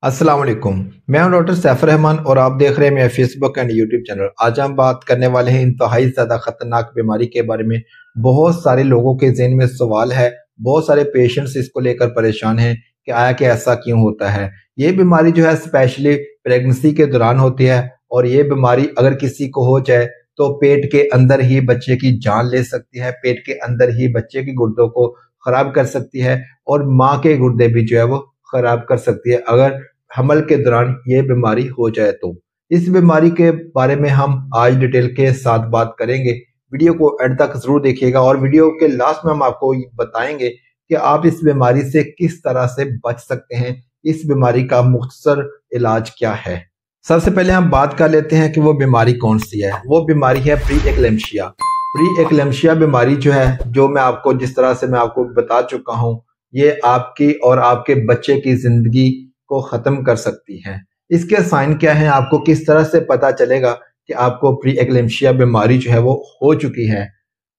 अस्सलाम वालेकुम। मैं हूं डॉक्टर सैफर रहमान और आप देख रहे हैं मेरा फेसबुक एंड यूट्यूब चैनल। आज हम बात करने वाले हैं इंतहाई ज़्यादा ख़तरनाक बीमारी के बारे में। बहुत सारे लोगों के ज़हन में सवाल है, बहुत सारे पेशेंट्स इसको लेकर परेशान हैं कि आया कि ऐसा क्यों होता है। ये बीमारी जो है स्पेशली प्रेगनेंसी के दौरान होती है और ये बीमारी अगर किसी को हो जाए तो पेट के अंदर ही बच्चे की जान ले सकती है, पेट के अंदर ही बच्चे की गुर्दों को ख़राब कर सकती है और माँ के गुर्दे भी जो है वो ख़राब कर सकती है अगर हमल के दौरान ये बीमारी हो जाए तो। इस बीमारी के बारे में हम आज डिटेल के साथ बात करेंगे। वीडियो को एंड तक जरूर देखिएगा और वीडियो के लास्ट में हम आपको बताएंगे कि आप इस बीमारी से किस तरह से बच सकते हैं, इस बीमारी का मुख्तसर इलाज क्या है। सबसे पहले हम बात कर लेते हैं कि वो बीमारी कौन सी है। वो बीमारी है प्री एक्लेम्शिया। प्री एक्लेम्शिया बीमारी जो है, जो मैं आपको जिस तरह से मैं आपको बता चुका हूँ, ये आपकी और आपके बच्चे की जिंदगी को खत्म कर सकती है। इसके साइन क्या हैं, आपको किस तरह से पता चलेगा कि आपको प्री एक्लेम्शिया बीमारी जो है वो हो चुकी है।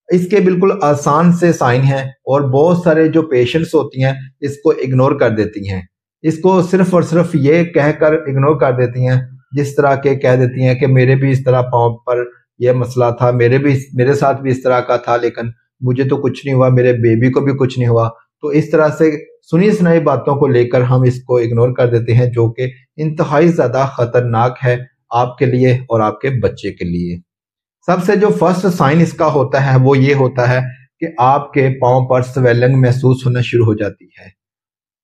इसके बिल्कुल आसान से साइन हैं और बहुत सारे जो पेशेंट्स होती हैं इसको इग्नोर कर देती हैं। इसको सिर्फ और सिर्फ ये कहकर इग्नोर कर देती हैं, जिस तरह के कह देती हैं कि मेरे भी इस तरह पाँव पर यह मसला था, मेरे साथ भी इस तरह का था, लेकिन मुझे तो कुछ नहीं हुआ, मेरे बेबी को भी कुछ नहीं हुआ। तो इस तरह से सुनी सुनाई बातों को लेकर हम इसको इग्नोर कर देते हैं, जो कि इंतहाई ज्यादा खतरनाक है आपके लिए और आपके बच्चे के लिए। सबसे जो फर्स्ट साइन इसका होता है वो ये होता है कि आपके पांव पर स्वेलिंग महसूस होना शुरू हो जाती है।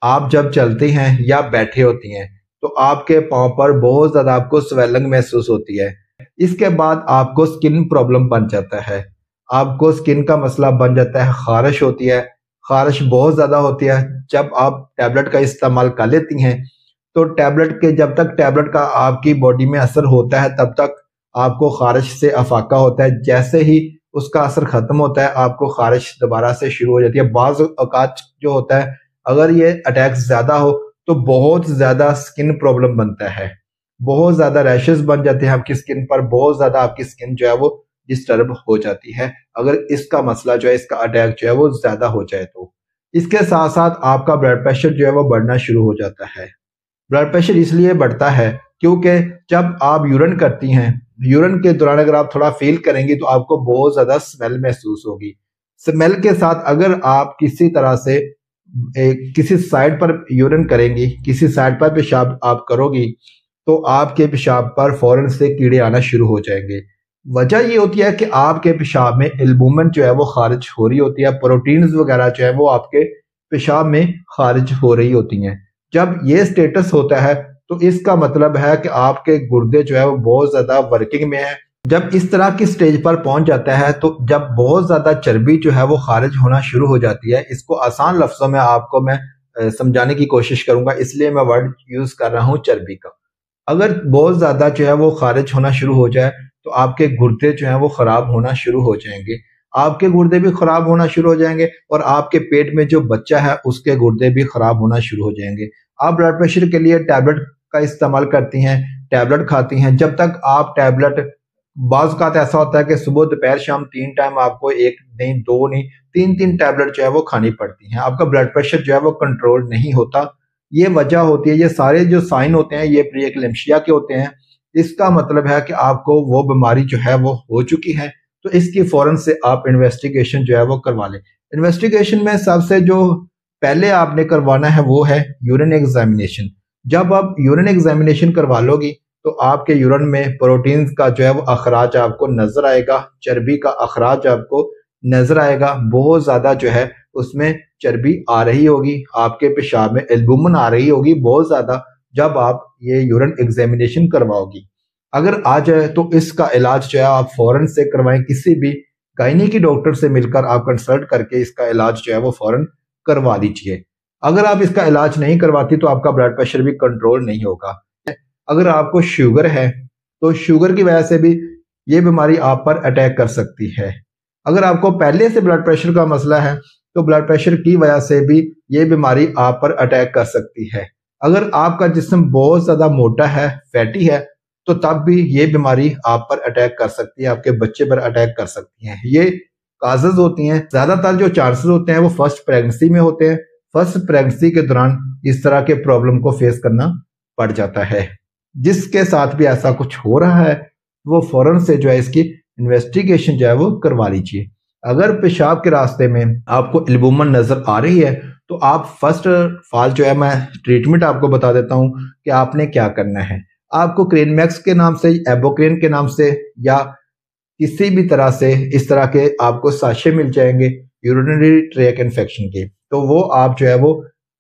आप जब चलते हैं या बैठे होती हैं तो आपके पांव पर बहुत ज्यादा आपको स्वेलिंग महसूस होती है। इसके बाद आपको स्किन प्रॉब्लम बन जाता है, आपको स्किन का मसला बन जाता है, खारिश होती है, खारिश बहुत ज्यादा होती है। जब आप टैबलेट का इस्तेमाल कर लेती हैं तो जब तक टैबलेट का आपकी बॉडी में असर होता है तब तक आपको खारिश से अफाका होता है। जैसे ही उसका असर खत्म होता है आपको खारिश दोबारा से शुरू हो जाती है। बाज़ औक़ात जो होता है, अगर ये अटैक ज्यादा हो तो बहुत ज्यादा स्किन प्रॉब्लम बनता है, बहुत ज्यादा रैशेस बन जाते हैं आपकी स्किन पर, बहुत ज्यादा आपकी स्किन जो है वो डिस्टर्ब हो जाती है अगर इसका मसला जो है, इसका अटैक जो है वो ज्यादा हो जाए तो। इसके साथ साथ आपका ब्लड प्रेशर जो है वो बढ़ना शुरू हो जाता है। ब्लड प्रेशर इसलिए बढ़ता है क्योंकि जब आप यूरिन करती हैं, यूरिन के दौरान अगर आप थोड़ा फील करेंगी तो आपको बहुत ज्यादा स्मेल महसूस होगी। स्मेल के साथ अगर आप किसी तरह से किसी साइड पर यूरिन करेंगी, किसी साइड पर पेशाब आप करोगी तो आपके पेशाब पर फौरन से कीड़े आना शुरू हो जाएंगे। वजह ये होती है कि आपके पेशाब में एल्बुमिन जो है वो खारिज हो रही होती है, प्रोटीन्स वगैरह जो है वो आपके पेशाब में खारिज हो रही होती हैं। जब ये स्टेटस होता है तो इसका मतलब है कि आपके गुर्दे जो है वो बहुत ज्यादा वर्किंग में है। जब इस तरह की स्टेज पर पहुंच जाता है तो जब बहुत ज्यादा चर्बी जो है वो खारिज होना शुरू हो जाती है, इसको आसान लफ्जों में आपको मैं समझाने की कोशिश करूंगा, इसलिए मैं वर्ड यूज कर रहा हूं चर्बी का। अगर बहुत ज्यादा जो है वो खारिज होना शुरू हो जाए तो आपके गुर्दे जो हैं वो खराब होना शुरू हो जाएंगे, आपके गुर्दे भी खराब होना शुरू हो जाएंगे और आपके पेट में जो बच्चा है उसके गुर्दे भी खराब होना शुरू हो जाएंगे। आप ब्लड प्रेशर के लिए टैबलेट का इस्तेमाल करती हैं, टैबलेट खाती हैं, जब तक आप टैबलेट, बाज़ औक़ात ऐसा होता है कि सुबह दोपहर शाम 3 टाइम आपको, एक नहीं, 2 नहीं, 3-3 टैबलेट जो है वो खानी पड़ती हैं, आपका ब्लड प्रेशर जो है वो कंट्रोल नहीं होता। ये वजह होती है, ये सारे जो साइन होते हैं ये प्री एक्लेम्शिया के होते हैं। इसका मतलब है कि आपको वो बीमारी जो है वो हो चुकी है, तो इसकी फौरन से आप इन्वेस्टिगेशन जो है वो करवा लें। इन्वेस्टिगेशन में सबसे जो पहले आपने करवाना है वो है यूरिन एग्जामिनेशन। जब आप यूरिन एग्जामिनेशन करवा लोगी तो आपके यूरिन में प्रोटीन्स का जो है वो अखराज आपको नजर आएगा, चर्बी का अखराज आपको नजर आएगा, बहुत ज्यादा जो है उसमें चर्बी आ रही होगी, आपके पेशाब में एल्बुमिन आ रही होगी बहुत ज्यादा जब आप ये यूरिन एग्जामिनेशन करवाओगी। अगर आ जाए तो इसका इलाज जो है आप फौरन से करवाएं, किसी भी गायनी की डॉक्टर से मिलकर आप कंसल्ट करके इसका इलाज जो है वो फौरन करवा लीजिए। अगर आप इसका इलाज नहीं करवाती तो आपका ब्लड प्रेशर भी कंट्रोल नहीं होगा। अगर आपको शुगर है तो शुगर की वजह से भी ये बीमारी आप पर अटैक कर सकती है। अगर आपको पहले से ब्लड प्रेशर का मसला है तो ब्लड प्रेशर की वजह से भी ये बीमारी आप पर अटैक कर सकती है। अगर आपका जिस्म बहुत ज्यादा मोटा है, फैटी है, तो तब भी ये बीमारी आप पर अटैक कर सकती है, आपके बच्चे पर अटैक कर सकती है। ये काजेज होती हैं, ज्यादातर जो चांसेस होते हैं वो फर्स्ट प्रेगनेंसी में होते हैं। फर्स्ट प्रेगनेंसी के दौरान इस तरह के प्रॉब्लम को फेस करना पड़ जाता है। जिसके साथ भी ऐसा कुछ हो रहा है वो फौरन से जो है इसकी इन्वेस्टिगेशन जो है वो करवा लीजिए। अगर पेशाब के रास्ते में आपको एल्बुमिन नजर आ रही है तो आप फर्स्ट ऑफ ऑल जो है, मैं ट्रीटमेंट आपको बता देता हूँ कि आपने क्या करना है। आपको क्रेनमैक्स के नाम से, एबोक्रेन के नाम से या किसी भी तरह से इस तरह के आपको साशे मिल जाएंगे यूरिनरी ट्रैक इन्फेक्शन के, तो वो आप जो है वो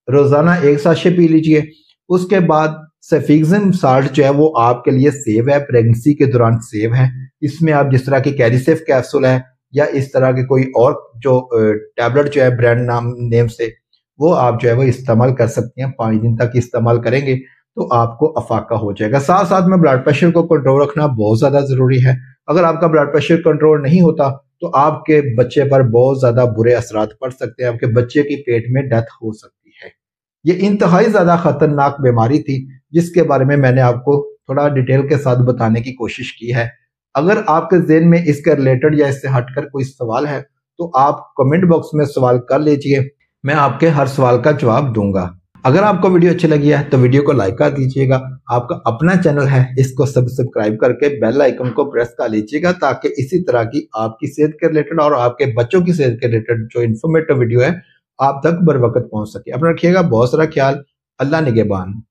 रोजाना एक साशे पी लीजिए। उसके बाद सेफिक्सिम साल्ट जो है वो आपके लिए सेव है, प्रेगनेंसी के दौरान सेव है। इसमें आप जिस तरह की कैरिसेफ कैप्सूल है या इस तरह के कोई और जो टैबलेट जो है ब्रांड नेम से, वो आप जो है वो इस्तेमाल कर सकते हैं। 5 दिन तक इस्तेमाल करेंगे तो आपको अफाका हो जाएगा। साथ साथ में ब्लड प्रेशर को कंट्रोल रखना बहुत ज्यादा जरूरी है। अगर आपका ब्लड प्रेशर कंट्रोल नहीं होता तो आपके बच्चे पर बहुत ज्यादा बुरे असरात पड़ सकते हैं, आपके बच्चे की पेट में डेथ हो सकती है। ये इंतहाई ज्यादा खतरनाक बीमारी थी जिसके बारे में मैंने आपको थोड़ा डिटेल के साथ बताने की कोशिश की है। अगर आपके ज़हन में इसके रिलेटेड या इससे हटकर कोई सवाल है तो आप कमेंट बॉक्स में सवाल कर लीजिए, मैं आपके हर सवाल का जवाब दूंगा। अगर आपको वीडियो अच्छी लगी है तो वीडियो को लाइक कर दीजिएगा। आपका अपना चैनल है, इसको सब्सक्राइब करके बेल आइकन को प्रेस कर लीजिएगा ताकि इसी तरह की आपकी सेहत के रिलेटेड और आपके बच्चों की सेहत के रिलेटेड जो इन्फॉर्मेटिव वीडियो है आप तक बर वक्त पहुंच सके। अपना रखिएगा बहुत सारा ख्याल। अल्लाह निगहबान।